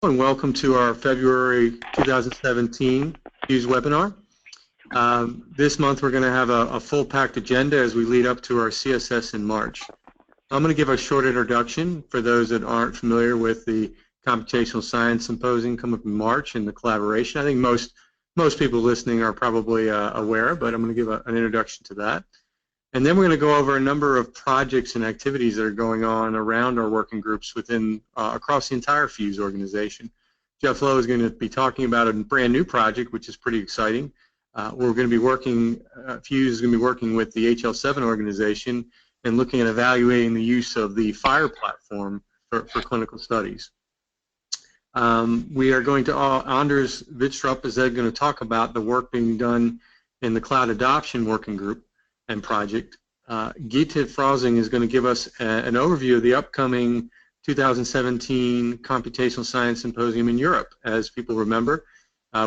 And welcome to our February 2017 PhUSE webinar. This month we're going to have a full-packed agenda as we lead up to our CSS in March. I'm going to give a short introduction for those that aren't familiar with the Computational Science Symposium coming up in March and the collaboration. I think most people listening are probably aware, but I'm going to give an introduction to that. And then we're going to go over a number of projects and activities that are going on around our working groups within across the entire PhUSE organization. Geoff Low is going to be talking about a brand new project, which is pretty exciting. We're going to be working, PhUSE is going to be working with the HL7 organization and looking at evaluating the use of the FHIR platform for clinical studies. We are going to, Anders Vidstrup is going to talk about the work being done in the cloud adoption working group and project. Gitte Frausing is going to give us an overview of the upcoming 2017 Computational Science Symposium in Europe. As people remember,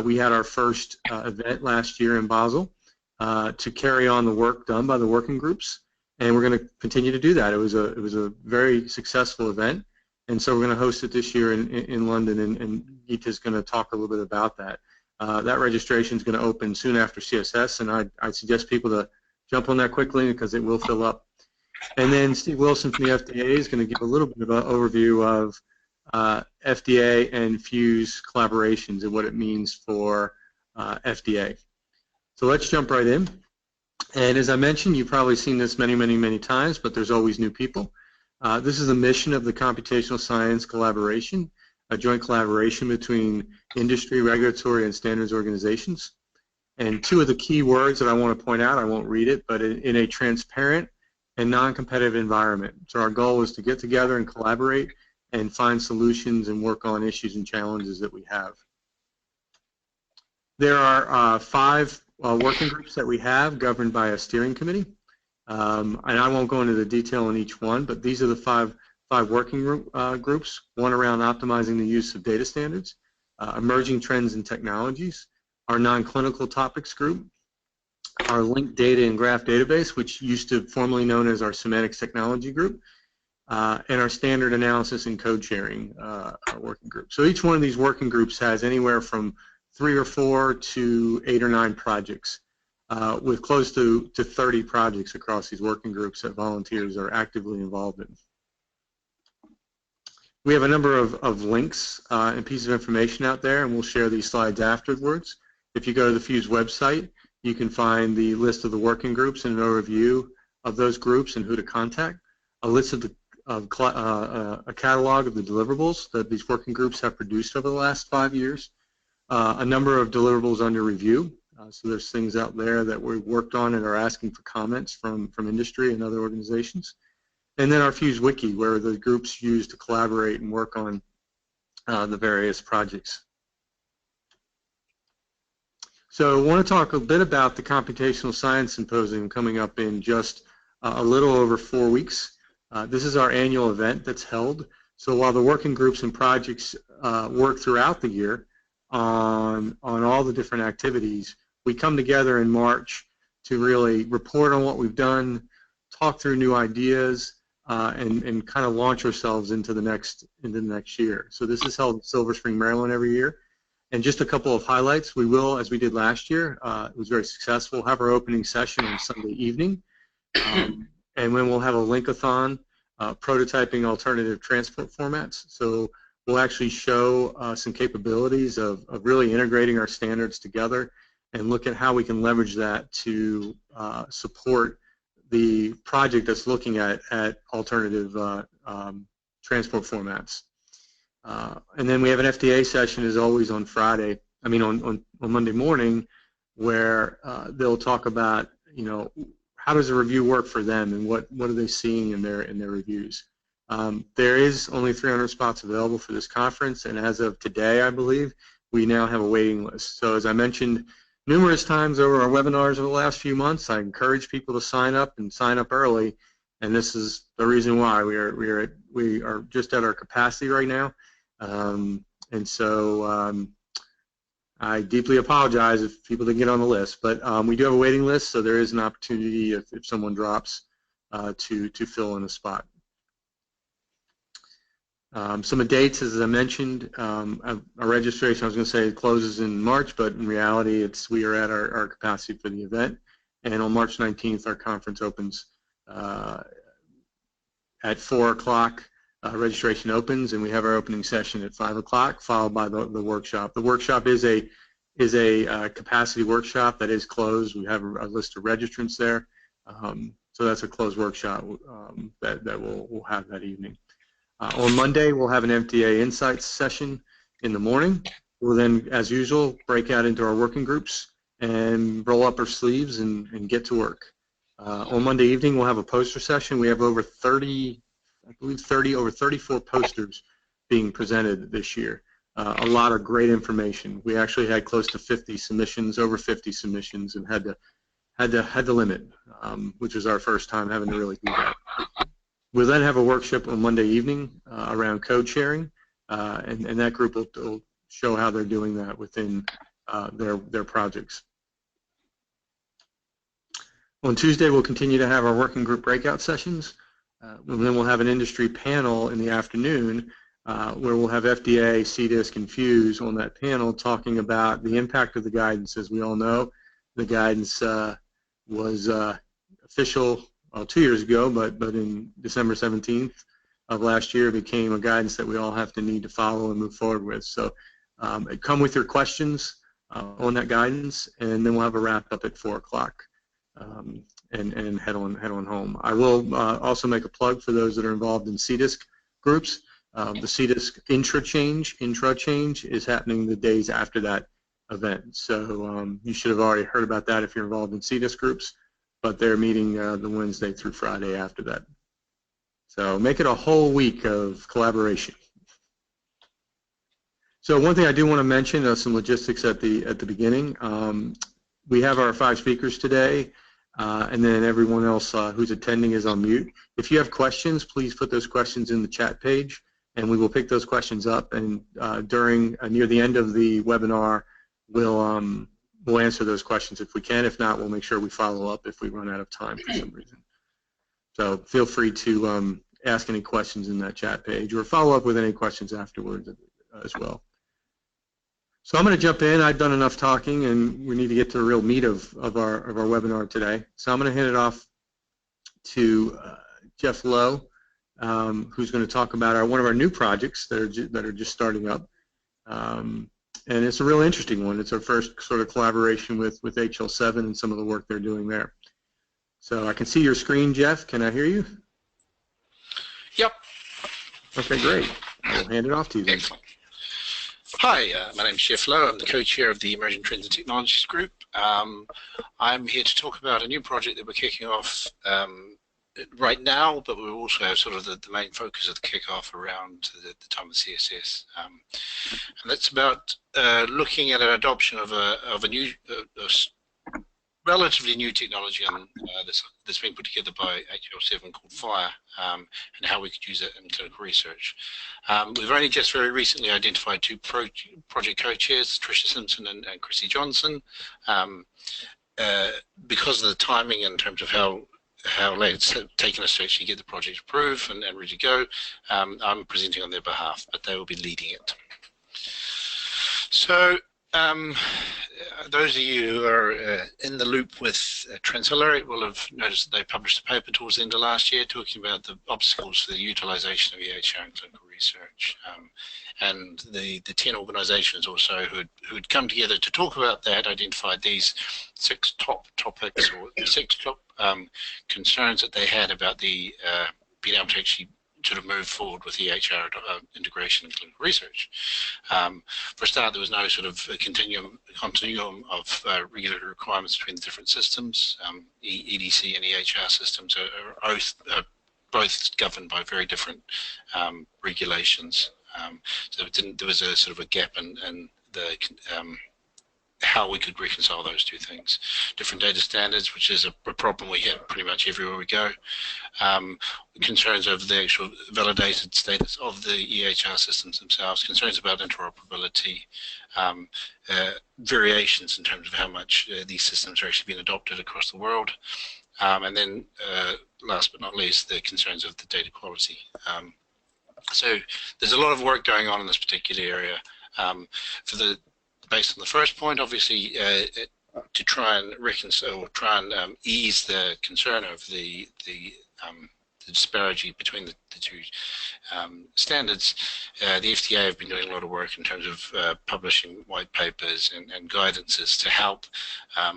we had our first event last year in Basel to carry on the work done by the working groups, and we're going to continue to do that. It was a very successful event, and so we're going to host it this year in London, and Gitte is going to talk a little bit about that. That registration is going to open soon after CSS, and I'd suggest people to jump on that quickly because it will fill up. And then Steve Wilson from the FDA is going to give a little bit of an overview of FDA and PhUS collaborations and what it means for FDA. So let's jump right in. And as I mentioned, you've probably seen this many times, but there's always new people. This is the mission of the Computational Science Collaboration, a joint collaboration between industry, regulatory, and standards organizations. And two of the key words that I want to point out, I won't read it, but in a transparent and non-competitive environment. So our goal is to get together and collaborate and find solutions and work on issues and challenges that we have. There are 5 working groups that we have governed by a steering committee. And I won't go into the detail on each one, but these are the five working groups, one around optimizing the use of data standards, emerging trends and technologies, our non-clinical topics group, our linked data and graph database, which used to formerly known as our semantics technology group, and our standard analysis and code sharing working group. So each one of these working groups has anywhere from 3 or 4 to 8 or 9 projects, with close to 30 projects across these working groups that volunteers are actively involved in. We have a number of links and pieces of information out there, and we'll share these slides afterwards. If you go to the PhUSE website, you can find the list of the working groups and an overview of those groups and who to contact, a list of a catalog of the deliverables that these working groups have produced over the last 5 years, a number of deliverables under review. So there's things out there that we've worked on and are asking for comments from industry and other organizations. And then our PhUSE Wiki, where the groups use to collaborate and work on the various projects. So I want to talk a bit about the Computational Science Symposium coming up in just a little over 4 weeks. This is our annual event that's held. So while the working groups and projects work throughout the year on all the different activities, we come together in March to really report on what we've done, talk through new ideas, and kind of launch ourselves into the next year. So this is held in Silver Spring, Maryland every year. And just a couple of highlights. We will, as we did last year, it was very successful, have our opening session on Sunday evening. And then we'll have a linkathon, prototyping alternative transport formats. So we'll actually show some capabilities of really integrating our standards together and look at how we can leverage that to support the project that's looking at alternative transport formats. And then we have an FDA session, as always, on Friday. I mean, on Monday morning, where they'll talk about, you know, how does a review work for them, and what are they seeing in their reviews. There is only 300 spots available for this conference, and as of today, I believe, we now have a waiting list. So as I mentioned numerous times over our webinars over the last few months, I encourage people to sign up early, and this is the reason why. We are just at our capacity right now. And so I deeply apologize if people didn't get on the list, but we do have a waiting list, so there is an opportunity if someone drops to fill in a spot. Some of the dates, as I mentioned, our registration, I was going to say it closes in March, but in reality, we are at our capacity for the event. And on March 19th, our conference opens at 4 o'clock. Registration opens, and we have our opening session at 5 o'clock, followed by the workshop. The workshop is a capacity workshop that is closed. We have a list of registrants there. So that's a closed workshop that we'll have that evening. On Monday, we'll have an FDA Insights session in the morning. We'll then, as usual, break out into our working groups and roll up our sleeves and get to work. On Monday evening, we'll have a poster session. We have over 30, I believe over 34 posters being presented this year. A lot of great information. We actually had close to 50 submissions, over 50 submissions, and had to limit, which was our first time having to really do that. We'll then have a workshop on Monday evening around code sharing, and that group will show how they're doing that within their projects. On Tuesday, we'll continue to have our working group breakout sessions, and then we'll have an industry panel in the afternoon where we'll have FDA, CDISC, and PhUSE on that panel talking about the impact of the guidance. As we all know, the guidance was official 2 years ago, but in December 17th of last year, it became a guidance that we all have to need to follow and move forward with. So come with your questions on that guidance, and then we'll have a wrap up at 4 o'clock and head on home. I will also make a plug for those that are involved in CDISC groups. The CDISC intra change is happening the days after that event. So you should have already heard about that if you're involved in CDISC groups, but they're meeting the Wednesday through Friday after that. So make it a whole week of collaboration. So one thing I do want to mention, some logistics at the beginning. We have our 5 speakers today, and then everyone else who's attending is on mute. If you have questions, please put those questions in the chat page, and we will pick those questions up. And near the end of the webinar, we'll answer those questions if we can. If not, we'll make sure we follow up if we run out of time for some reason. So feel free to ask any questions in that chat page or follow up with any questions afterwards as well. So I'm going to jump in. I've done enough talking, and we need to get to the real meat of our webinar today. So I'm going to hand it off to Geoff Low, who's going to talk about one of our new projects that are just starting up. And it's a real interesting one. It's our first sort of collaboration with HL7 and some of the work they're doing there. So I can see your screen, Geoff. Can I hear you? Yep. Okay, great. I'll hand it off to you then. Excellent. Hi, my name is Geoff Low. I'm the co-chair of the Emerging Trends and Technologies Group. I'm here to talk about a new project that we're kicking off right now, but we also have sort of the main focus of the kickoff around the time of CSS. And that's about looking at an adoption of a new, relatively new technology that's been put together by HL7 called FHIR, and how we could use it in clinical research. We've only just very recently identified 2 project co-chairs, Tricia Simpson and Chrissy Johnson. Because of the timing in terms of how late it's taken us to actually get the project approved and ready to go, I'm presenting on their behalf, but they will be leading it. So those of you who are in the loop with Transilaric will have noticed that they published a paper towards the end of last year talking about the obstacles for the utilization of EHR in clinical research. And the 10 organizations or so who'd come together to talk about that identified these 6 top topics or 6 top concerns that they had about the being able to actually sort of move forward with EHR integration in clinical research. For a start, there was no sort of continuum of regulatory requirements between the different systems. EDC and EHR systems are both governed by very different regulations. So there was a sort of a gap in the how we could reconcile those 2 things. Different data standards, which is a problem we have pretty much everywhere we go. Concerns over the actual validated status of the EHR systems themselves. Concerns about interoperability. Variations in terms of how much these systems are actually being adopted across the world. And then, last but not least, the concerns of the data quality. So there's a lot of work going on in this particular area. Based on the first point, obviously, to try and reconcile, or try and ease the concern of the disparity between the two standards, the FDA have been doing a lot of work in terms of publishing white papers and guidances to help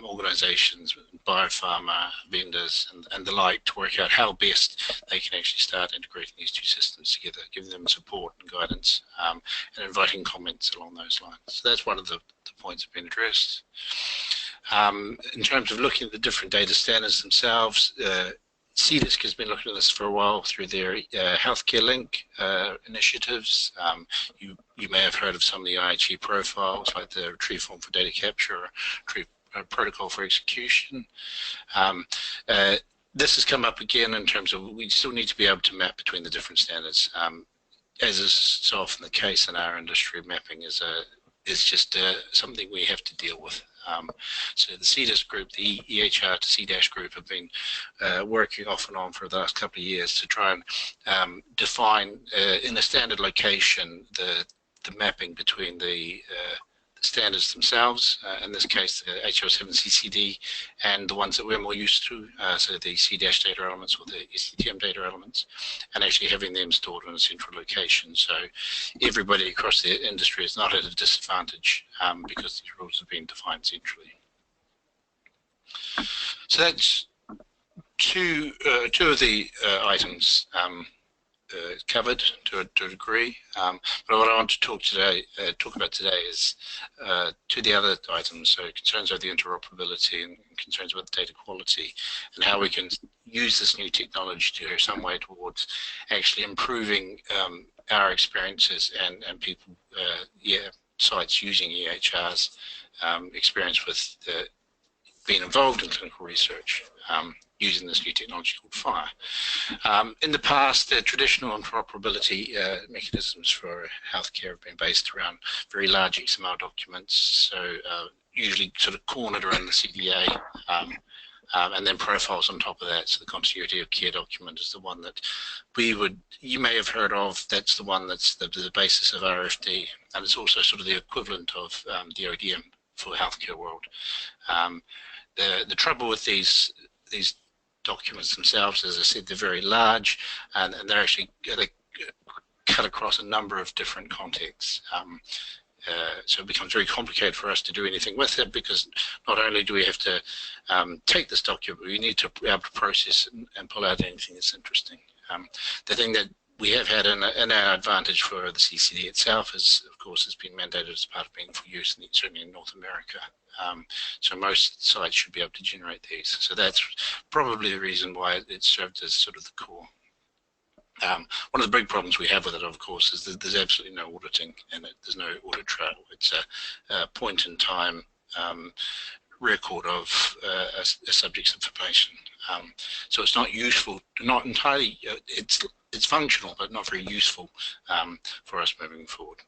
organizations, biopharma vendors and the like, to work out how best they can actually start integrating these two systems together, giving them support and guidance, and inviting comments along those lines. So that's one of the points that have been addressed. In terms of looking at the different data standards themselves, CDISC has been looking at this for a while through their healthcare link initiatives. You may have heard of some of the IHE profiles, like the retrieve form for data capture, or retrieve protocol for execution. This has come up again in terms of we still need to be able to map between the different standards. As is so often the case in our industry, mapping is just something we have to deal with. So the CDISC group, the EHR to CDASH group, have been working off and on for the last couple of years to try and define in a standard location the mapping between the standards themselves, in this case the HL7CCD, and the ones that we're more used to, so the CDASH data elements or the SCTM data elements, and actually having them stored in a central location. So everybody across the industry is not at a disadvantage because these rules have been defined centrally. So that's two of the items covered to a degree, but what I want to talk about today is two of the other items, so concerns over the interoperability and concerns about the data quality, and how we can use this new technology to some way towards actually improving our experiences and people, sites using EHRs, experience with being involved in clinical research. Using this new technology called FHIR. In the past, the traditional interoperability mechanisms for healthcare have been based around very large XML documents, so usually sort of cornered around the CDA, and then profiles on top of that. So the continuity of care document is the one that you may have heard of. That's the one that's the basis of RFD, and it's also sort of the equivalent of the ODM for the healthcare world. The trouble with these documents themselves, as I said, they're very large, and they cut across a number of different contexts. So it becomes very complicated for us to do anything with it, because not only do we have to take this document, but we need to be able to process and pull out anything that's interesting. The thing that we have had in our advantage for the CCD itself is, of course, it's been mandated as part of being for use, certainly in North America. So most sites should be able to generate these. So that's probably the reason why it served as sort of the core. One of the big problems we have with it, of course, is that there's absolutely no auditing in it. There's no audit trail. It's a point-in-time record of a subject's information. So it's not useful, not entirely, it's functional, but not very useful for us moving forward.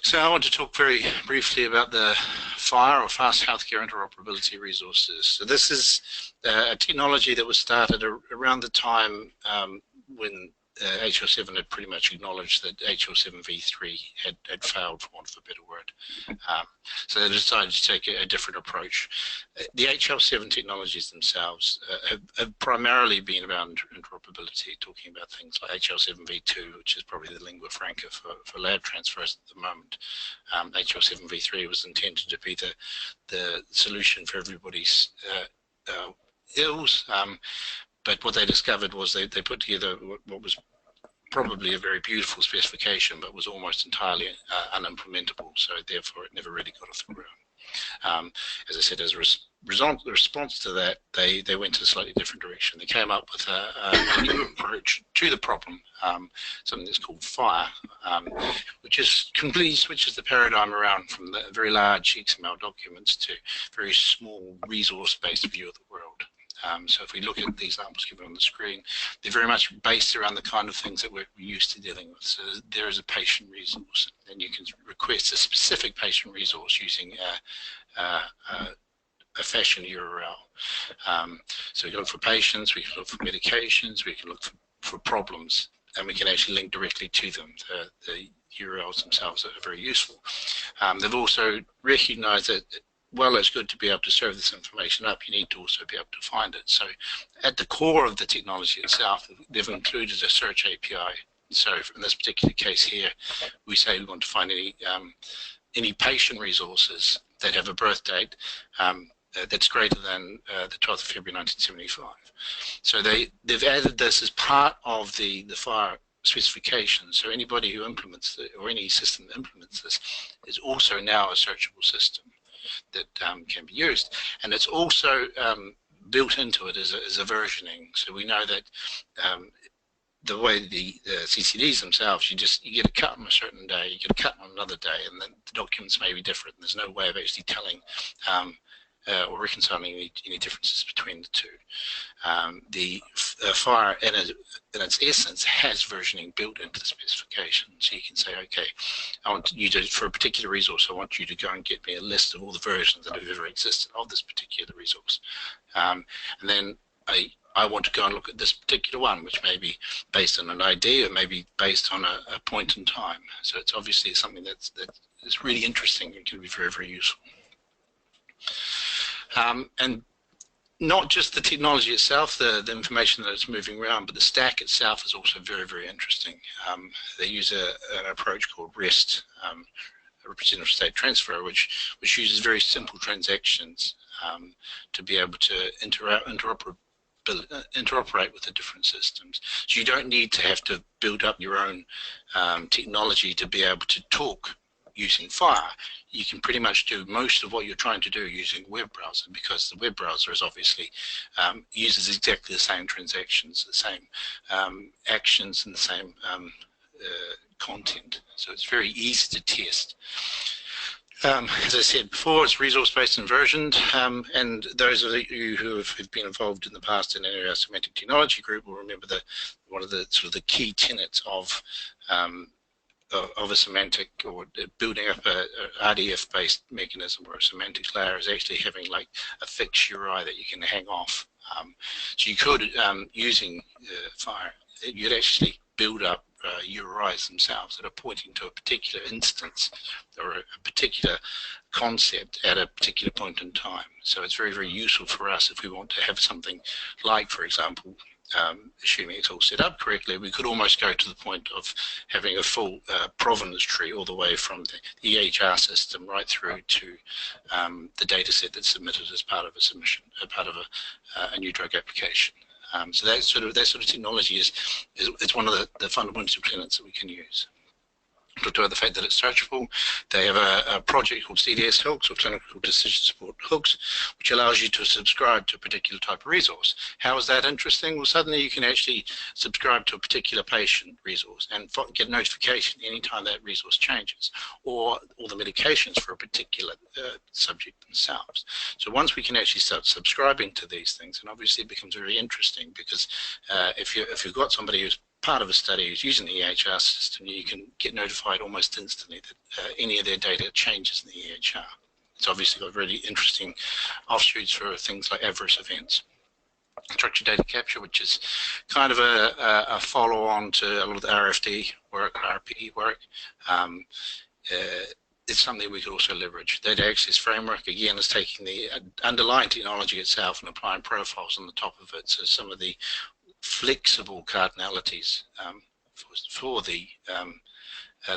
So I want to talk very briefly about the FHIR, or Fast Healthcare Interoperability Resources. So this is a technology that was started around the time when HL7 had pretty much acknowledged that HL7v3 had failed, for want of a better word. So they decided to take a different approach. The HL7 technologies themselves have primarily been around interoperability, talking about things like HL7v2, which is probably the lingua franca for lab transfers at the moment. HL7v3 was intended to be the solution for everybody's ills. But what they discovered was they put together what was probably a very beautiful specification, but was almost entirely unimplementable. So therefore, it never really got off the ground. As I said, as a response to that, they went in a slightly different direction. They came up with a new approach to the problem, something that's called FHIR, which is completely switches the paradigm around from the very large XML documents to very small resource-based view of the world. So if we look at the examples given on the screen, they're very much based around the kind of things that we're used to dealing with. So there is a patient resource, and you can request a specific patient resource using a fashion URL. So we can look for patients, we can look for medications, we can look for problems and we can actually link directly to them. The URLs themselves are very useful. They've also recognized that while it's good to be able to serve this information up, you need to also be able to find it. So at the core of the technology itself, they've included a search API. So in this particular case here, we say we want to find any patient resources that have a birth date that's greater than the 12th of February 1975. So they've added this as part of the FHIR specification. So anybody who implements it, or any system that implements this, is also now a searchable system that can be used. And it's also built into it as a versioning. So we know that the way the CCDs themselves, you get a cut on a certain day, you get a cut on another day, and then the documents may be different. There's no way of actually telling or reconciling any differences between the two. The FHIR, in its essence, has versioning built into the specification. So you can say, okay, I want you to, for a particular resource, I want you to go and get me a list of all the versions that have ever existed of this particular resource. And then I want to go and look at this particular one, which may be based on an ID or maybe based on a point in time. So it's obviously something that's really interesting and can be very, very useful. And not just the technology itself, the information that it's moving around, but the stack itself is also very, very interesting. They use an approach called REST, a representative state transfer, which uses very simple transactions to be able to interoperate with the different systems. So you don't need to have to build up your own technology to be able to talk using FHIR. You can pretty much do most of what you're trying to do using a web browser, because the web browser is obviously uses exactly the same transactions, the same actions, and the same content. So it's very easy to test. As I said before, it's resource-based and versioned, and those of you who have been involved in the past in our semantic technology group will remember that one of the sort of the key tenets of a semantic, or building up a RDF-based mechanism or a semantic layer, is actually having like a fixed URI that you can hang off. So you could, using FHIR, you'd actually build up URIs themselves that are pointing to a particular instance or a particular concept at a particular point in time. So it's very, very useful for us if we want to have something like, for example, assuming it's all set up correctly, we could almost go to the point of having a full provenance tree all the way from the EHR system right through to the data set that's submitted as part of a submission, part of a new drug application. So that sort of technology is one of the fundamental tenets that we can use. To the fact that it's searchable, they have a project called CDS hooks, or clinical decision support hooks, which allows you to subscribe to a particular type of resource. How is that interesting? Well, suddenly you can actually subscribe to a particular patient resource and get notification anytime that resource changes, or the medications for a particular subject themselves. So once we can actually start subscribing to these things, and obviously it becomes very interesting, because if you've got somebody who's part of a study who's using the EHR system, you can get notified almost instantly that any of their data changes in the EHR. It's obviously got really interesting offshoots for things like adverse events. Structured data capture, which is kind of a follow-on to a lot of the RFD work, RPE work. It's something we could also leverage. Data access framework, again, is taking the underlying technology itself and applying profiles on the top of it. So some of the flexible cardinalities for the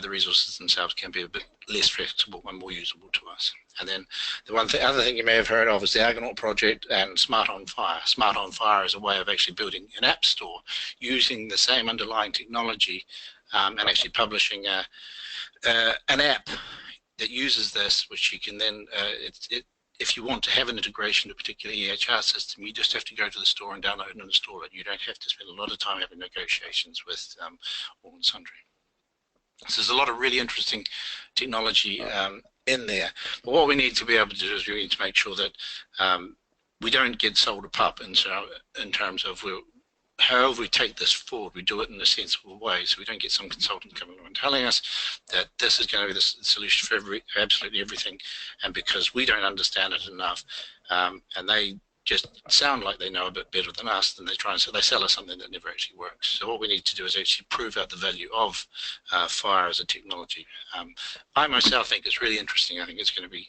resources themselves can be a bit less flexible and more usable to us. And then the other thing you may have heard of is the Argonaut project and Smart on FHIR. Smart on FHIR is a way of actually building an app store using the same underlying technology and actually publishing an app that uses this, which you can then, if you want to have an integration to a particular EHR system, you just have to go to the store and download and install it. You don't have to spend a lot of time having negotiations with all and sundry. So there's a lot of really interesting technology in there. But what we need to be able to do is we need to make sure that we don't get sold a pup in terms of however we take this forward, we do it in a sensible way, so we don't get some consultant coming along and telling us that this is going to be the solution for absolutely everything, and because we don't understand it enough, and they just sound like they know a bit better than us, then they try and they sell us something that never actually works. So what we need to do is actually prove out the value of FHIR as a technology. I myself think it's really interesting. I think it's going to be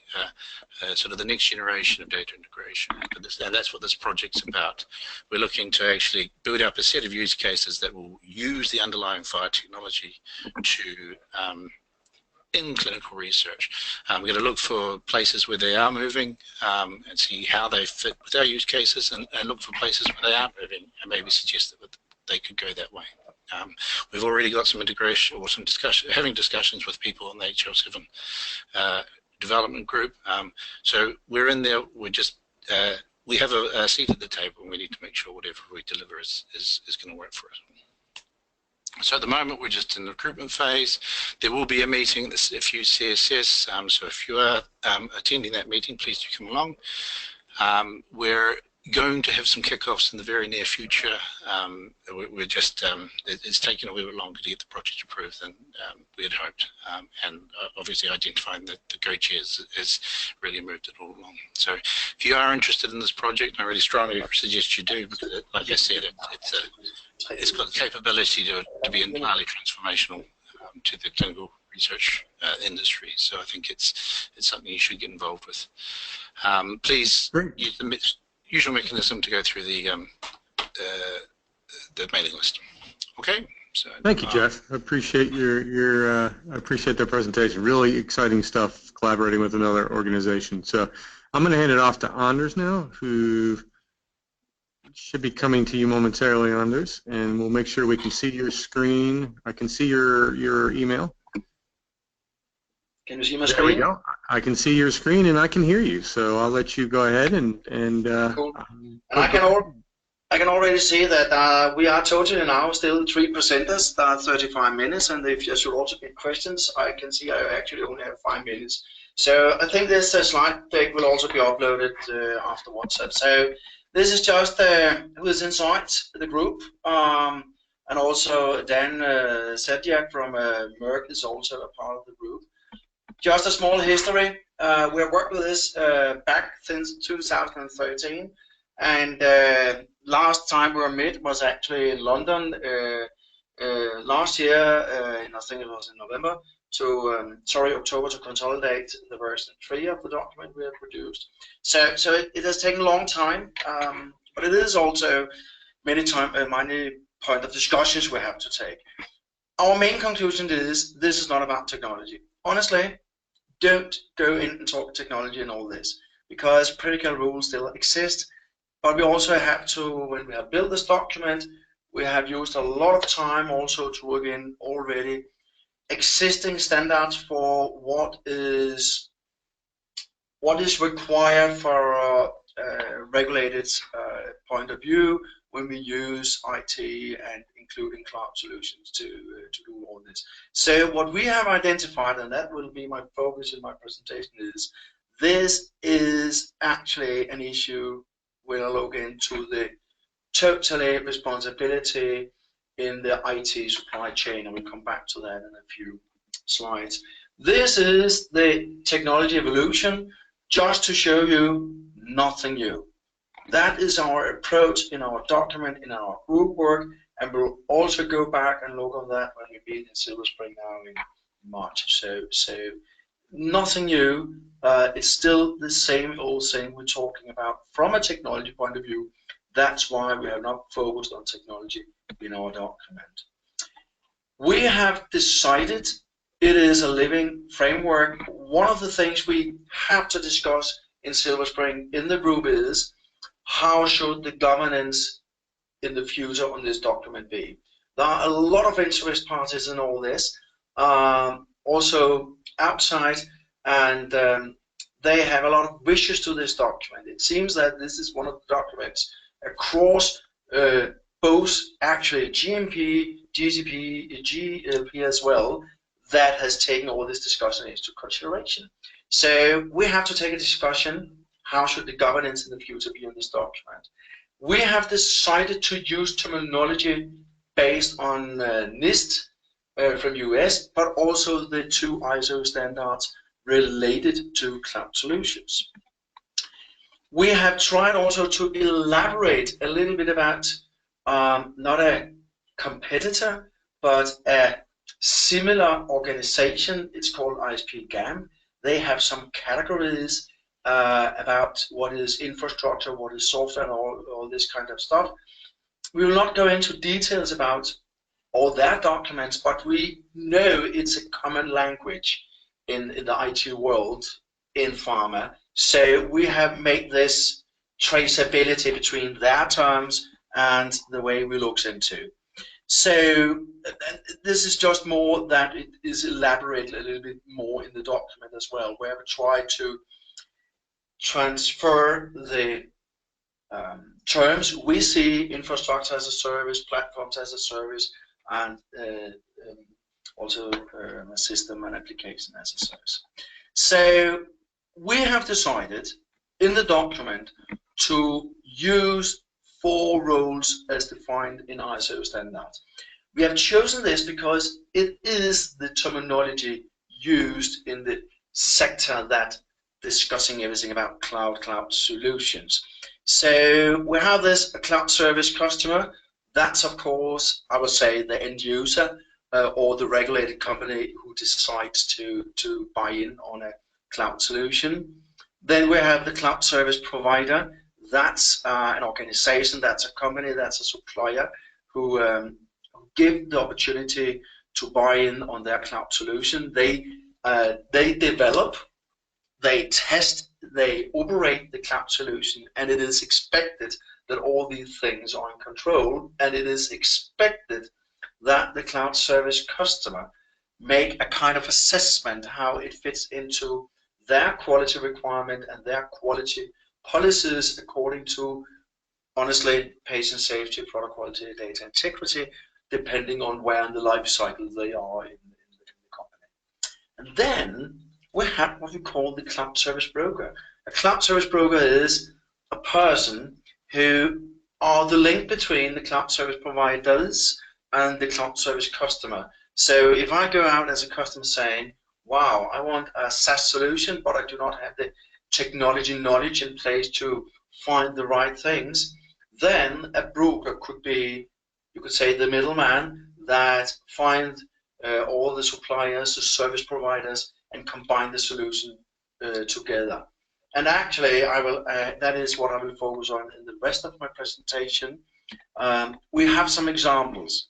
sort of the next generation of data integration. And that's what this project's about. We're looking to actually build up a set of use cases that will use the underlying FHIR technology to in clinical research. We're going to look for places where they are moving and see how they fit with our use cases, and look for places where they aren't moving and maybe suggest that they could go that way. We've already got some integration or some discussion, having discussions with people on the HL7 development group. So we're in there. We're just we have a seat at the table, and we need to make sure whatever we deliver is going to work for us. So at the moment we're just in the recruitment phase. There will be a meeting, this FHIR CSS, so if you are attending that meeting, please do come along. We're going to have some kickoffs in the very near future. We're just, it's taken a wee bit longer to get the project approved than we had hoped. And obviously identifying the co-chairs has really moved it all along. So if you are interested in this project, I really strongly suggest you do, because like I said, it's got the capability to be entirely transformational to the clinical research industry. So I think it's something you should get involved with. Please use the usual mechanism to go through the mailing list. Okay. So, thank you, Geoff. I appreciate I appreciate the presentation. Really exciting stuff collaborating with another organization. So I'm going to hand it off to Anders now, who should be coming to you momentarily, Anders, and we'll make sure we can see your screen. I can see your email. Can you see my screen? There we go. I can see your screen and I can hear you. So I'll let you go ahead and cool. And I can already see that we are totally now still 3 presenters, 35 minutes, and if there should also be questions, I can see I actually only have 5 minutes. So I think this slide deck will also be uploaded afterwards. So this is just who is inside the group, and also Dan Sedjak from Merck is also a part of the group. Just a small history. We have worked with this back since 2013, and last time we were met was actually in London last year, and I think it was in November, October, to consolidate the version 3 of the document we have produced. So it has taken a long time, but it is also many point of discussions we have to take. Our main conclusion is this is not about technology. Honestly, don't go in and talk technology and all this, because practical rules still exist. But we also have to, when we have built this document, we have used a lot of time also to work in already existing standards for what is required for a regulated point of view when we use IT and including cloud solutions to do all this. So what we have identified, and that will be my focus in my presentation, is this is actually an issue when I look into the totally responsibility in the IT supply chain, and we'll come back to that in a few slides. This is the technology evolution, just to show you nothing new. That is our approach in our document, in our group work, and we'll also go back and look on that when we meet in Silver Spring now in March. So nothing new. It's still the same old thing we're talking about from a technology point of view. That's why we have not focused on technology in our document. We have decided it is a living framework. One of the things we have to discuss in Silver Spring in the group is how should the governance in the future on this document be. There are a lot of interest parties in all this, also outside, and they have a lot of wishes to this document. It seems that this is one of the documents across both actually GMP, GCP, GLP as well, that has taken all this discussion into consideration. So we have to take a discussion, how should the governance in the future be in this document. We have decided to use terminology based on NIST from US, but also the 2 ISO standards related to cloud solutions. We have tried also to elaborate a little bit about not a competitor, but a similar organization. It's called ISP GAM. They have some categories about what is infrastructure, what is software, and all this kind of stuff. We will not go into details about all their documents, but we know it's a common language in the IT world in pharma. So we have made this traceability between their terms and the way we look into. So this is just more that it is elaborated a little bit more in the document as well, where we try to transfer the terms we see: infrastructure as a service, platforms as a service, and also a system and application as a service. So we have decided in the document to use 4 roles as defined in ISO standards. We have chosen this because it is the terminology used in the sector that discussing everything about cloud solutions. So we have this a cloud service customer. That's, of course, I would say the end user or the regulated company who decides to buy in on a cloud solution. Then we have the cloud service provider. That's an organization, that's a company, that's a supplier who give the opportunity to buy in on their cloud solution. They develop, they test, they operate the cloud solution, and it is expected that all these things are in control, and it is expected that the cloud service customer make a kind of assessment how it fits into their quality requirement and their quality policies according to, honestly, patient safety, product quality, data integrity, depending on where in the life cycle they are in the company. And then we have what we call the cloud service broker. A cloud service broker is a person who are the link between the cloud service providers and the cloud service customer. So if I go out as a customer saying, wow, I want a SaaS solution, but I do not have the technology knowledge in place to find the right things, then a broker could be, you could say, the middleman that find all the suppliers, the service providers, and combine the solution together. And actually, I will. That is what I will focus on in the rest of my presentation. We have some examples.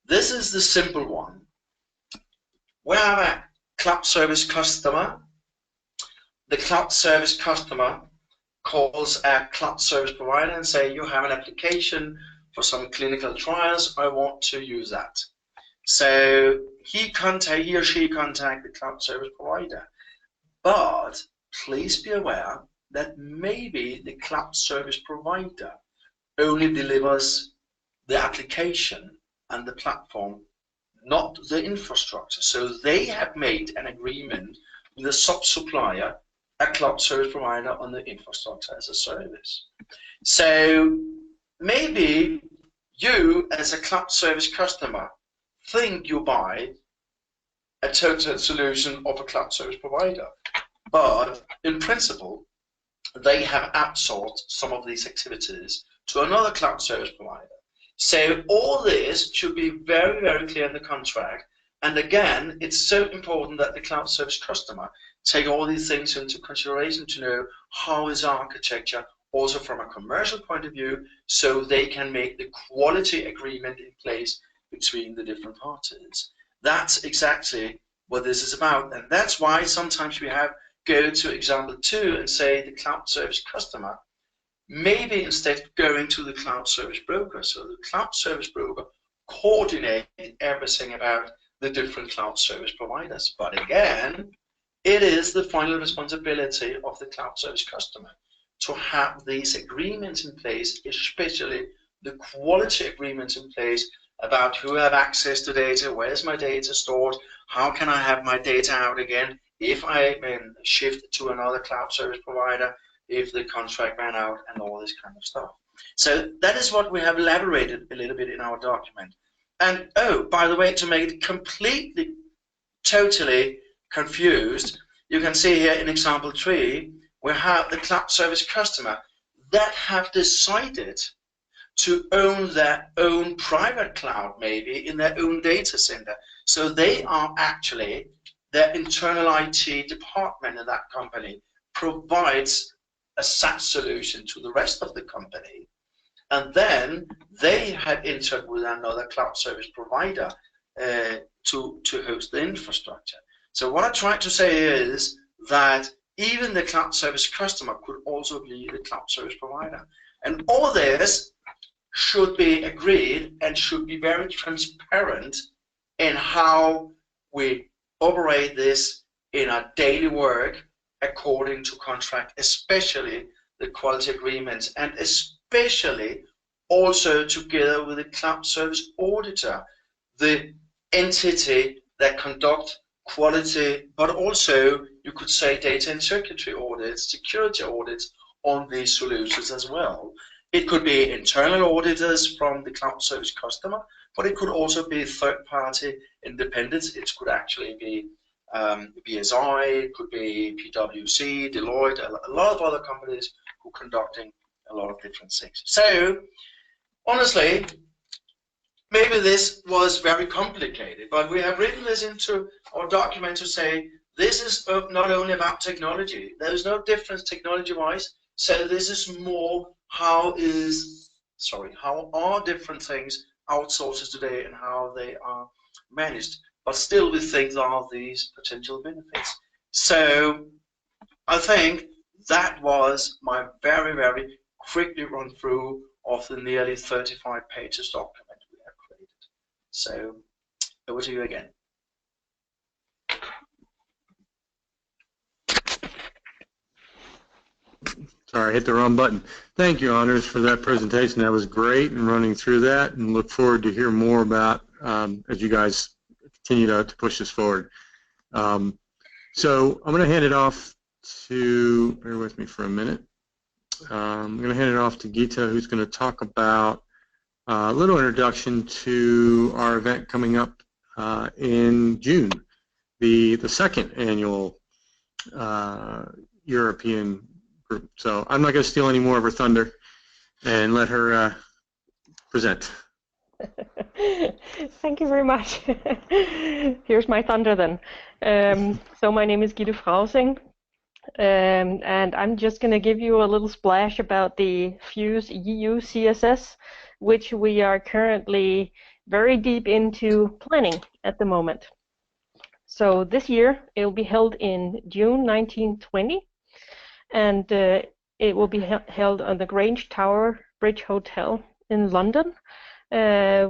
This is the simple one. We have a cloud service customer. The cloud service customer calls a cloud service provider and say, you have an application for some clinical trials, I want to use that. So he or she contact the cloud service provider. But please be aware that maybe the cloud service provider only delivers the application and the platform, not the infrastructure. So they have made an agreement with a sub-supplier, a cloud service provider, on the infrastructure as a service. So maybe you, as a cloud service customer, think you buy a total solution of a cloud service provider, but in principle, they have outsourced some of these activities to another cloud service provider. So all this should be very, very clear in the contract. And again, it's so important that the cloud service customer take all these things into consideration to know how is architecture also from a commercial point of view, so they can make the quality agreement in place between the different parties. That's exactly what this is about, and that's why sometimes we have go to example 2 and say the cloud service customer, maybe instead going to the cloud service broker. So the cloud service broker coordinates everything about the different cloud service providers. But again, it is the final responsibility of the cloud service customer to have these agreements in place, especially the quality agreements in place about who have access to data, where is my data stored, how can I have my data out again if I shift to another cloud service provider, if the contract ran out, and all this kind of stuff. So that is what we have elaborated a little bit in our document. And oh, by the way, to make it completely, totally confused, you can see here in example 3, we have the cloud service customer that have decided to own their own private cloud, maybe in their own data center. So they are actually, their internal IT department in that company provides a SaaS solution to the rest of the company. And then they had entered with another cloud service provider to host the infrastructure. So what I try to say is that even the cloud service customer could also be the cloud service provider. And all this should be agreed and should be very transparent in how we operate this in our daily work according to contract, especially the quality agreements, and especially also together with the cloud service auditor, the entity that conduct quality, but also you could say data and circuitry audits, security audits on these solutions as well. It could be internal auditors from the cloud service customer, but it could also be third-party independents. It could actually be BSI, it could be PwC, Deloitte, a lot of other companies who are conducting a lot of different things. So, honestly, maybe this was very complicated, but we have written this into our document to say this is not only about technology. There is no difference technology-wise. So this is more how are different things outsourced today and how they are managed. But still, we think there are these potential benefits. So I think that was my very, very quickly run through of the nearly 35 pages document we have created. So over to you again. Sorry, I hit the wrong button. Thank you, Anders, for that presentation. That was great, and running through that, and look forward to hear more about as you guys continue to push this forward. So I'm going to hand it off to, bear with me for a minute. I'm going to hand it off to Gitte, who's going to talk about a little introduction to our event coming up in June, the second annual European group. So I'm not going to steal any more of her thunder and let her present. Thank you very much. Here's my thunder then. So my name is Gitte Frausing, and I'm just going to give you a little splash about the PhUSE EU CSS, which we are currently very deep into planning at the moment. So this year it will be held in June 1920, and it will be held on the Grange Tower Bridge Hotel in London,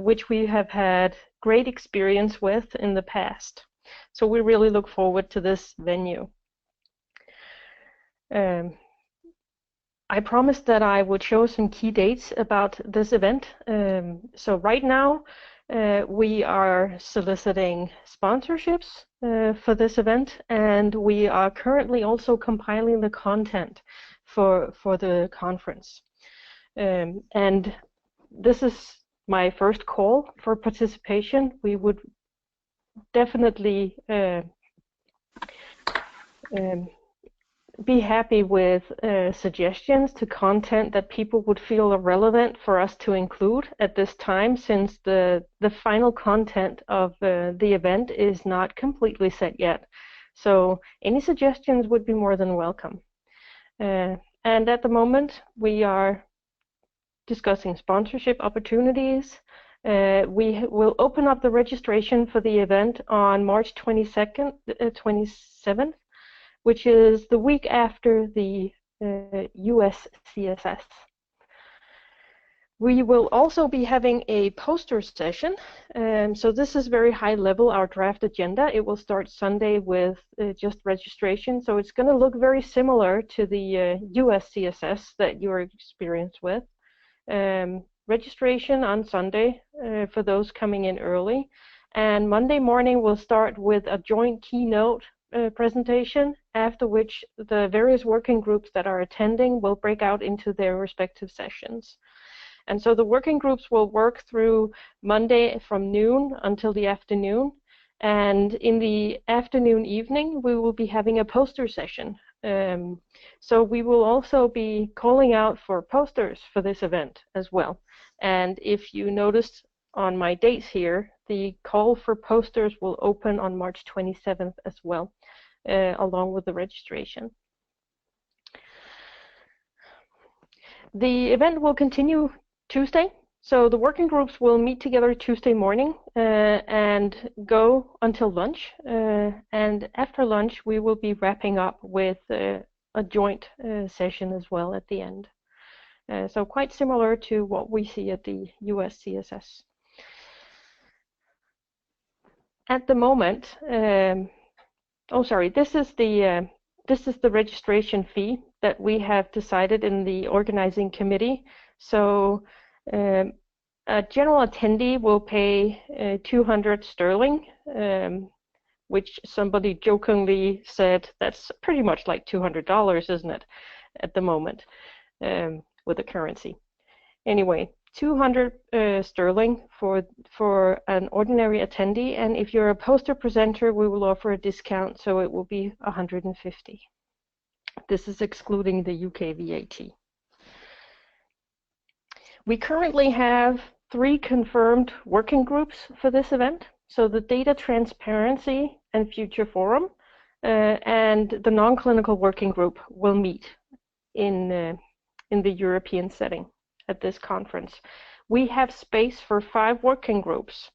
which we have had great experience with in the past. So we really look forward to this venue. I promised that I would show some key dates about this event. So right now we are soliciting sponsorships for this event, and we are currently also compiling the content for the conference. And this is my first call for participation. We would definitely be happy with suggestions to content that people would feel are relevant for us to include at this time, since the final content of the event is not completely set yet. So any suggestions would be more than welcome. And at the moment we are discussing sponsorship opportunities. We will open up the registration for the event on March 27th, which is the week after the US CSS. We will also be having a poster session. So this is very high level, our draft agenda. It will start Sunday with just registration. So it's going to look very similar to the US CSS that you're experienced with. Registration on Sunday for those coming in early. And Monday morning we'll start with a joint keynote presentation, after which the various working groups that are attending will break out into their respective sessions. And so the working groups will work through Monday from noon until the afternoon, And in the afternoon, evening, we will be having a poster session. So we will also be calling out for posters for this event as well. And if you noticed on my dates here, the call for posters will open on March 27th as well, along with the registration. The event will continue Tuesday. So the working groups will meet together Tuesday morning and go until lunch. And after lunch, we will be wrapping up with a joint session as well at the end. So quite similar to what we see at the US CSS. At the moment, this is the registration fee that we have decided in the organizing committee. So a general attendee will pay 200 sterling, which somebody jokingly said that's pretty much like $200, isn't it, at the moment, with the currency. Anyway, 200 sterling for an ordinary attendee, and if you're a poster presenter, we will offer a discount, so it will be 150. This is excluding the UK VAT. We currently have 3 confirmed working groups for this event. So the Data Transparency and Future Forum and the Non-Clinical Working Group will meet in the European setting at this conference. We have space for 5 working groups.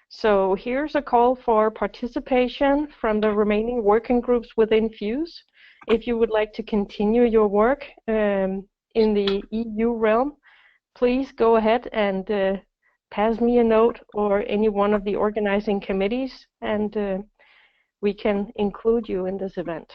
So here's a call for participation from the remaining working groups within FHUSE. If you would like to continue your work in the EU realm, please go ahead and pass me a note or any one of the organizing committees, and we can include you in this event.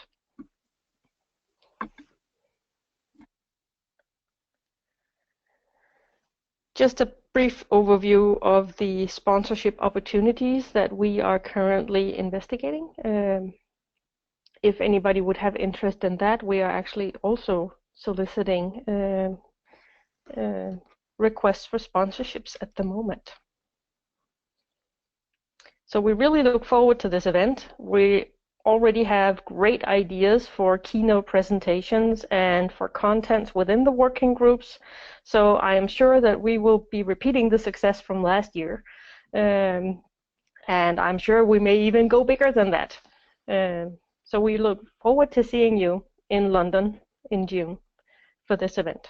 Just a brief overview of the sponsorship opportunities that we are currently investigating. If anybody would have interest in that, we are actually also soliciting requests for sponsorships at the moment. So we really look forward to this event. We already have great ideas for keynote presentations and for contents within the working groups. So I am sure that we will be repeating the success from last year. And I'm sure we may even go bigger than that. So we look forward to seeing you in London in June for this event.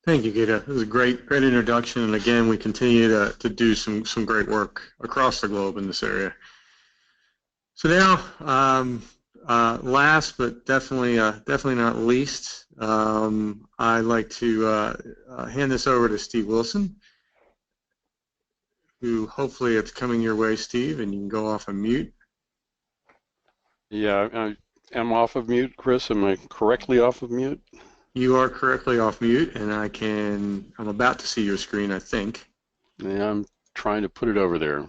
Thank you, Gitte. It was a great introduction, and again, we continue to do some great work across the globe in this area. So now, last but definitely not least, I'd like to hand this over to Steve Wilson, who hopefully it's coming your way, Steve, and you can go off of mute. Yeah, I am off of mute. Chris, am I correctly off of mute? You are correctly off mute, and I'm about to see your screen, I think. Yeah, I'm trying to put it over there.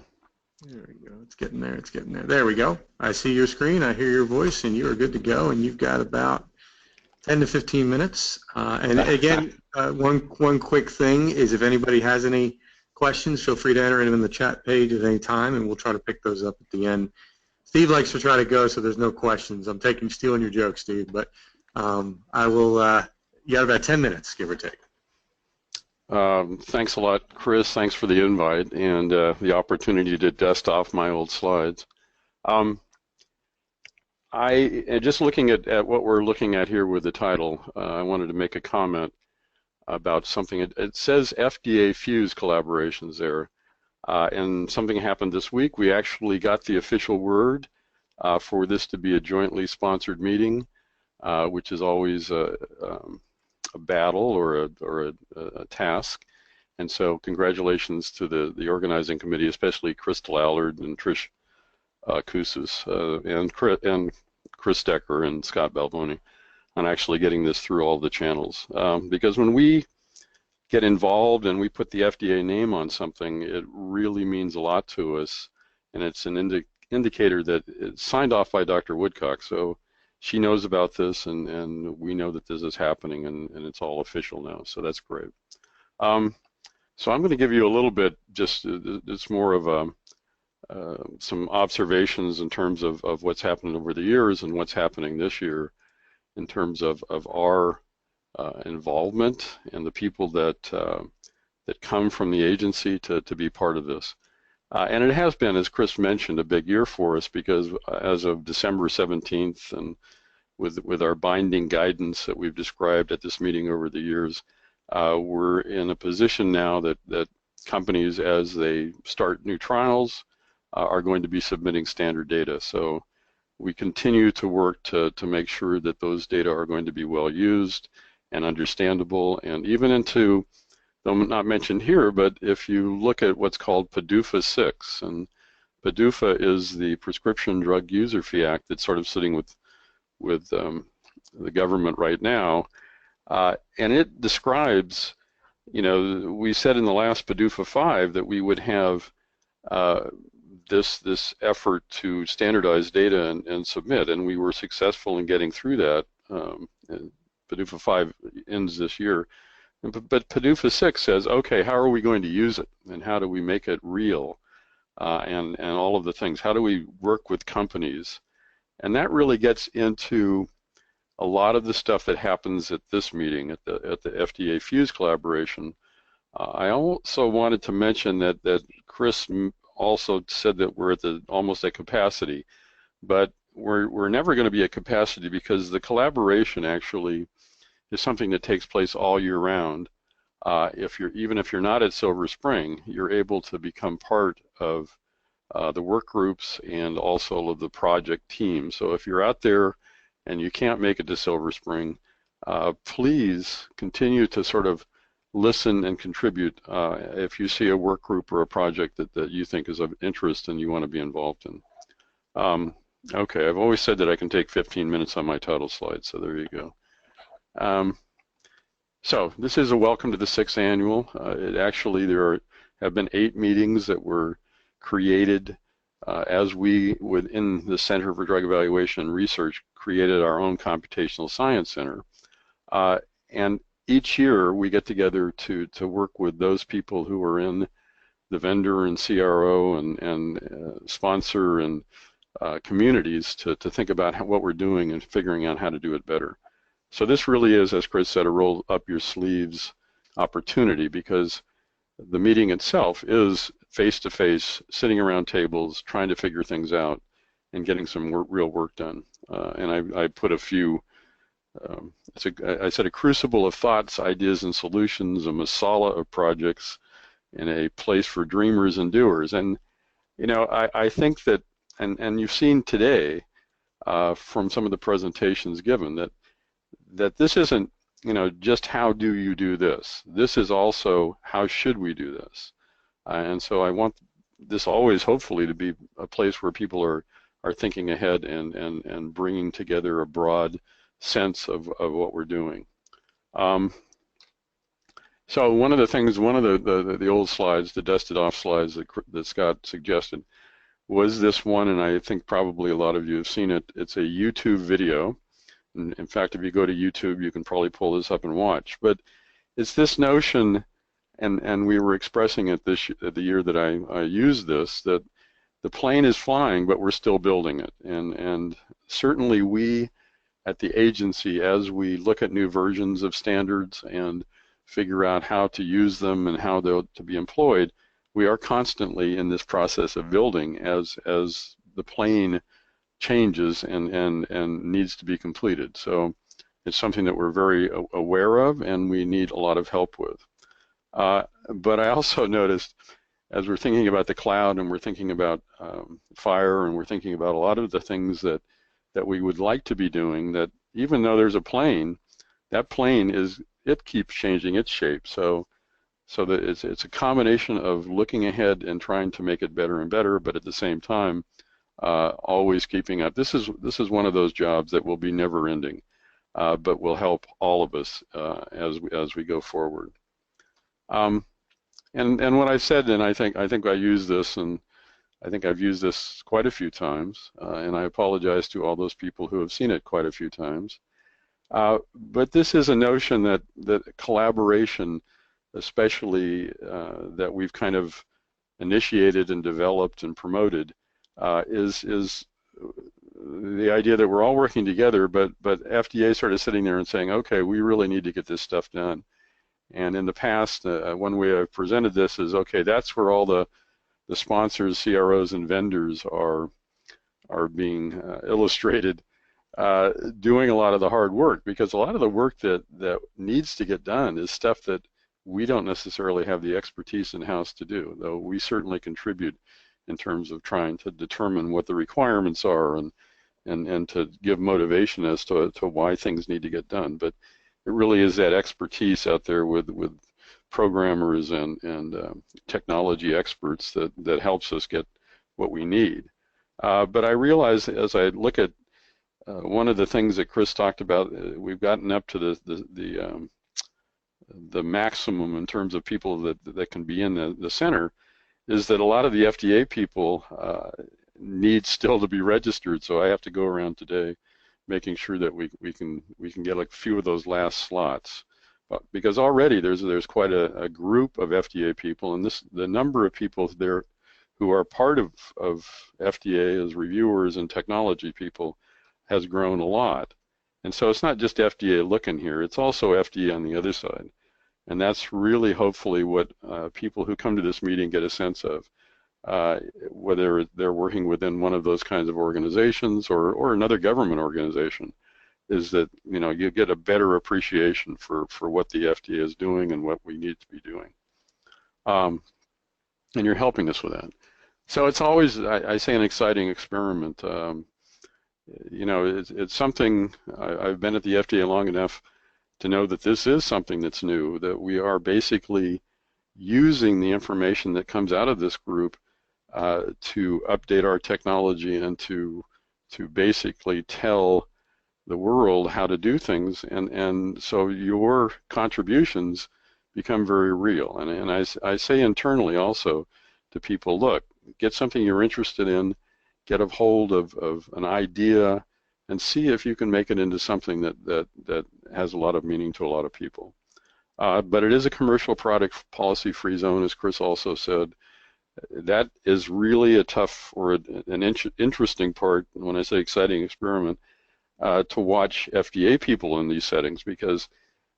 There we go. It's getting there. It's getting there. There we go. I see your screen. I hear your voice, and you are good to go. And you've got about 10 to 15 minutes. And again, one quick thing is if anybody has any questions, feel free to enter them in the chat page at any time, and we'll try to pick those up at the end. Steve likes to try to go, so there's no questions. I'm stealing your joke, Steve, but I will. You got about 10 minutes, give or take. Thanks a lot, Chris. Thanks for the invite and the opportunity to dust off my old slides. Just looking at what we're looking at here with the title, I wanted to make a comment about something. It says FDA PhUS Collaborations there, and something happened this week. We actually got the official word for this to be a jointly sponsored meeting, which is always a battle or a task, and so congratulations to the organizing committee, especially Crystal Allard and Trish Koussis and Chris Decker and Scott Balboni on actually getting this through all the channels. Because when we get involved and we put the FDA name on something, it really means a lot to us, and it's an indicator that it's signed off by Dr. Woodcock. So she knows about this, and we know that this is happening, and it's all official now, so that's great. So I'm going to give you a little bit, it's more of some observations in terms of what's happened over the years and what's happening this year in terms of our involvement and the people that that come from the agency to be part of this. And it has been, as Chris mentioned, a big year for us, because as of December 17th, and with our binding guidance that we've described at this meeting over the years, we're in a position now that companies, as they start new trials, are going to be submitting standard data. So we continue to work to make sure that those data are going to be well used and understandable, and even into, though not mentioned here, but if you look at what's called PDUFA 6, and PDUFA is the Prescription Drug User Fee Act that's sort of sitting with the government right now, and it describes, you know, we said in the last PDUFA 5 that we would have this effort to standardize data and submit, and we were successful in getting through that. PDUFA 5 ends this year, but PDUFA 6 says, okay, how are we going to use it, and how do we make it real, and all of the things. How do we work with companies? And that really gets into a lot of the stuff that happens at this meeting, at the FDA PhUS Collaboration. I also wanted to mention that Chris also said that we're at almost at capacity, but we're never going to be at capacity, because the collaboration actually is something that takes place all year round. Even if you're not at Silver Spring, you're able to become part of the work groups and also of the project team. So if you're out there and you can't make it to Silver Spring, please continue to sort of listen and contribute if you see a work group or a project that you think is of interest and you want to be involved in. Okay, I've always said that I can take 15 minutes on my title slide, so there you go. So this is a welcome to the 6th annual. There have been 8 meetings that were created as we, within the Center for Drug Evaluation and Research, created our own Computational Science Center. And each year we get together to work with those people who are in the vendor and CRO and sponsor and communities to think about what we're doing and figuring out how to do it better. So this really is, as Chris said, a roll up your sleeves opportunity, because the meeting itself is face-to-face, sitting around tables, trying to figure things out and getting some real work done. And I put a few, I said a crucible of thoughts, ideas, and solutions, a masala of projects, and a place for dreamers and doers. And, you know, I think that, and you've seen today from some of the presentations given, that this isn't, you know, just how do you do this. This is also how should we do this. And so I want this always, hopefully, to be a place where people are thinking ahead and bringing together a broad sense of what we're doing. So one of the things, one of the old slides, the dusted off slides that Scott suggested, was this one, and I think probably a lot of you have seen it. It's a YouTube video. In fact, if you go to YouTube, you can probably pull this up and watch. But it's this notion, and we were expressing it the year that I used this, that the plane is flying, but we're still building it. And certainly we at the agency, as we look at new versions of standards and figure out how to use them and how they're to be employed, we are constantly in this process of building as the plane changes and needs to be completed. So it's something that we're very aware of and we need a lot of help with. But I also noticed, as we're thinking about the cloud and we're thinking about FHIR and we're thinking about a lot of the things that we would like to be doing, that even though there's a plane, that plane it keeps changing its shape. So that it's a combination of looking ahead and trying to make it better and better, but at the same time, always keeping up. This is one of those jobs that will be never ending, but will help all of us as we go forward. And what I said, and I think I use this, and I think I've used this quite a few times, and I apologize to all those people who have seen it quite a few times. But this is a notion that collaboration, especially that we've kind of initiated and developed and promoted is the idea that we're all working together, but FDA started sitting there and saying, okay, we really need to get this stuff done. And in the past, one way I've presented this is, okay, that's where all the sponsors, CROs, and vendors are being illustrated, doing a lot of the hard work, because a lot of the work that needs to get done is stuff that we don't necessarily have the expertise in-house to do, though we certainly contribute in terms of trying to determine what the requirements are and to give motivation as to why things need to get done. But it really is that expertise out there with programmers and technology experts that helps us get what we need. But I realize as I look at one of the things that Chris talked about, we've gotten up to the maximum in terms of people that can be in the center, is that a lot of the FDA people need still to be registered. So I have to go around today making sure that we can get a few of those last slots, because already there's quite a group of FDA people, and the number of people there who are part of FDA as reviewers and technology people has grown a lot. And so it's not just FDA looking here, it's also FDA on the other side. And that's really hopefully what people who come to this meeting get a sense of, whether they're working within one of those kinds of organizations or another government organization, is that you get a better appreciation for what the FDA is doing and what we need to be doing. And you're helping us with that. So it's always, I say, an exciting experiment. It's something, I've been at the FDA long enough to know that this is something that's new, that we are basically using the information that comes out of this group to update our technology and to basically tell the world how to do things, and so your contributions become very real. And I say internally also to people, look, get something you're interested in, get a hold of an idea, and see if you can make it into something that has a lot of meaning to a lot of people. But it is a commercial product policy-free zone, as Chris also said. That is really a tough or an interesting part, when I say exciting experiment, to watch FDA people in these settings, because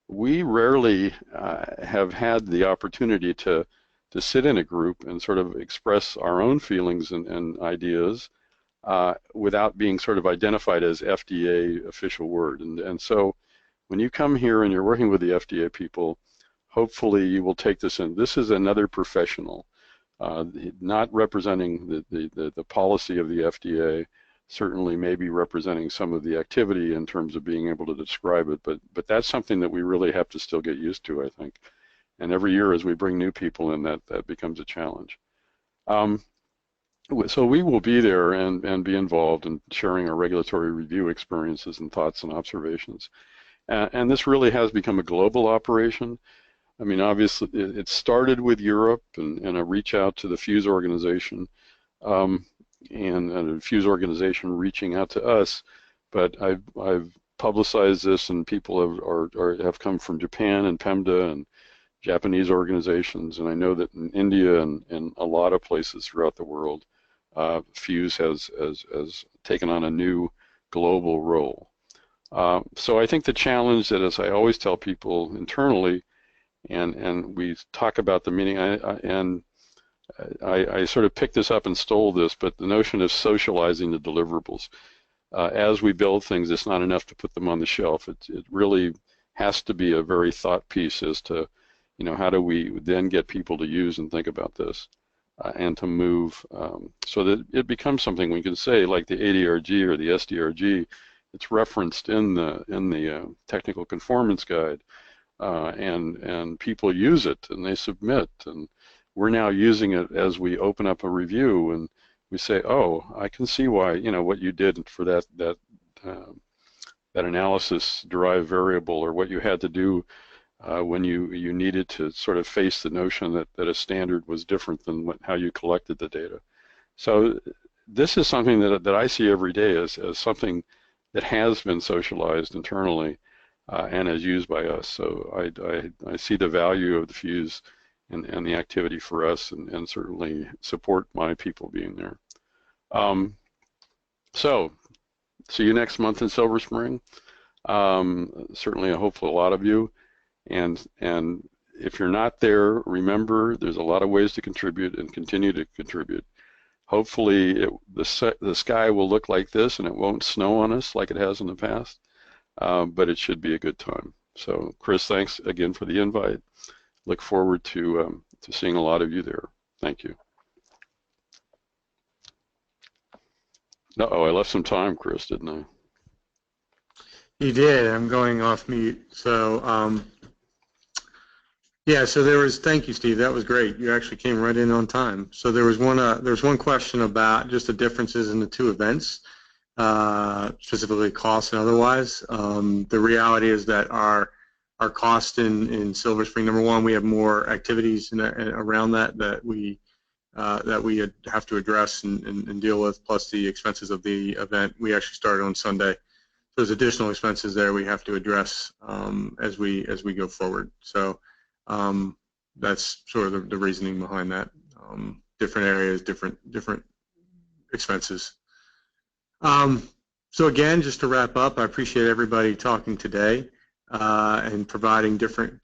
we rarely have had the opportunity to sit in a group and sort of express our own feelings and ideas without being sort of identified as FDA official word. And so when you come here and you're working with the FDA people, hopefully you will take this in. This is another professional, not representing the policy of the FDA, certainly maybe representing some of the activity in terms of being able to describe it, but that's something that we really have to still get used to, I think. And every year as we bring new people in, that becomes a challenge. So we will be there and be involved in sharing our regulatory review experiences and thoughts and observations. And this really has become a global operation. I mean, obviously, it started with Europe and a reach out to the PhUSE organization, and the PhUSE organization reaching out to us. But I've publicized this, and people have come from Japan and PEMDA and Japanese organizations, and I know that in India and a lot of places throughout the world, PhUSE has taken on a new global role. So I think the challenge that, as I always tell people internally, and we talk about the meeting, I sort of picked this up and stole this, but the notion of socializing the deliverables. As we build things, it's not enough to put them on the shelf. It really has to be a very thought piece as to, how do we then get people to use and think about this, and to move so that it becomes something we can say, like the ADRG or the SDRG. It's referenced in the technical conformance guide, and people use it and they submit, and we're now using it as we open up a review and we say, oh, I can see why, what you did for that analysis derived variable, or what you had to do when you needed to sort of face the notion that a standard was different than how you collected the data. So this is something that I see every day as something that has been socialized internally and is used by us. So I see the value of the PhUSE and the activity for us, and certainly support my people being there. So, see you next month in Silver Spring. Certainly, hopefully a lot of you, and if you're not there, remember there's a lot of ways to contribute and continue to contribute. Hopefully the sky will look like this and it won't snow on us like it has in the past, but it should be a good time. So Chris, thanks again for the invite. Look forward to seeing a lot of you there. Thank you. Uh-oh, I left some time, Chris, didn't I? You did. I'm going off mute. So yeah, so thank you, Steve. That was great. You actually came right in on time. So there was one question about just the differences in the two events, specifically costs and otherwise. The reality is that our cost in Silver Spring, number one, we have more activities around that we have to address and deal with, plus the expenses of the event. We actually started on Sunday. So there's additional expenses there we have to address as we go forward. So that's sort of the reasoning behind that. Different areas, different expenses. So again, just to wrap up, I appreciate everybody talking today and providing different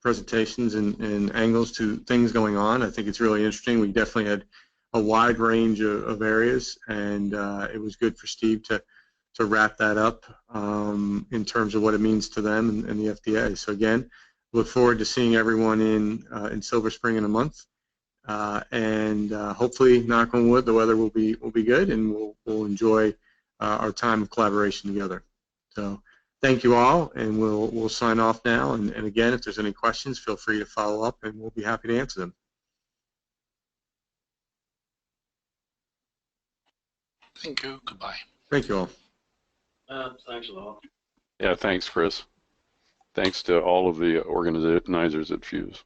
presentations and angles to things going on. I think it's really interesting. We definitely had a wide range of areas, and it was good for Steve to wrap that up in terms of what it means to them and the FDA. So again, look forward to seeing everyone in Silver Spring in a month, and hopefully, knock on wood, the weather will be good, and we'll enjoy our time of collaboration together. So thank you all, and we'll sign off now. And again, if there's any questions, feel free to follow up, and we'll be happy to answer them. Thank you. Goodbye. Thank you all. Thanks a lot. Yeah, thanks, Chris. Thanks to all of the organizers at FHUSE.